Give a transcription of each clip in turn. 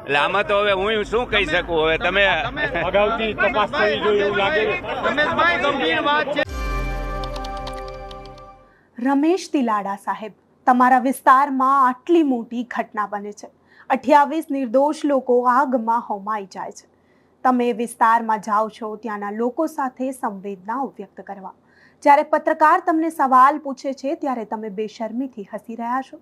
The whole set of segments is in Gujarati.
એટલે આમાં તો હવે હું શું કહી શકું? હવે તમે અગાઉથી તપાસ કરવી જોઈએ એવું લાગે. રમેશભાઈ, ગંભીર વાત છે. રમેશ તિલાડા સાહેબ, તમારા વિસ્તારમાં આટલી મોટી ઘટના બને છે, 28 નિર્દોષ લોકો આગમાં હોમાઈ જાય છે. તમે વિસ્તારમાં જાઓ છો ત્યાંના લોકો સાથે સંવેદનાઓ વ્યક્ત કરવા, જ્યારે પત્રકાર તમને સવાલ પૂછે છે ત્યારે તમે બેશરમીથી હસી રહ્યા છો.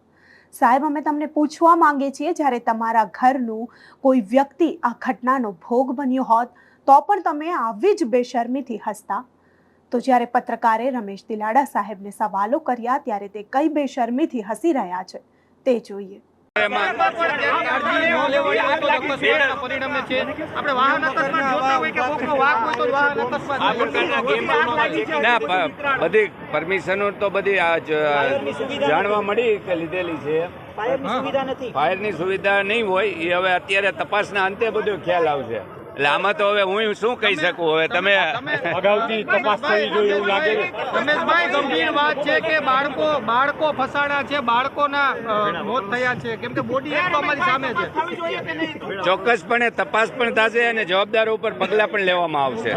સાહેબ, અમે તમને પૂછવા માંગીએ છીએ, જ્યારે તમારા ઘરનું કોઈ વ્યક્તિ આ ઘટનાનો ભોગ બન્યો હોત તો પણ તમે આવી જ બેશરમીથી હસતા, તો જ્યારે પત્રકારે રમેશ તિલાડા સાહેબને સવાલો કર્યા ત્યારે તે કઈ બેશરમીથી હસી રહ્યા છે તે જોઈએ. બધી પરમિશનો તો બધી જાણવા મળી કે લીધેલી છે. ફાયરની સુવિધા નહીં હોય એ હવે અત્યારે તપાસના અંતે બધો ખ્યાલ આવશે. એટલે આમાં તો હવે હું શું કહી શકું? હવે તમે અગાઉથી તપાસ કરવી જોઈએ એવું લાગે. રમેશભાઈ, ગંભીર વાત છે કે બાળકો ફસાણા છે, બાળકોના મોત થયા છે, કેમ કે બોડી એક તો અમારી સામે છે. ચોક્કસપણે તપાસ પણ થશે અને જવાબદારો ઉપર પગલાં પણ લેવામાં આવશે.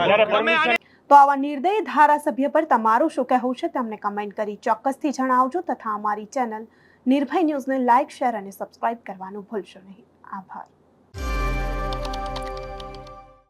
તો આવા નિર્દય ધારાસભ્ય પર તમારું શું કહેવું છે તમને કમેન્ટ કરી ચોક્કસથી જણાવજો, તથા અમારી ચેનલ નિર્ભય ન્યૂઝને લાઇક, શેર અને સબસ્ક્રાઇબ કરવાનું ભૂલશો નહીં. આભાર.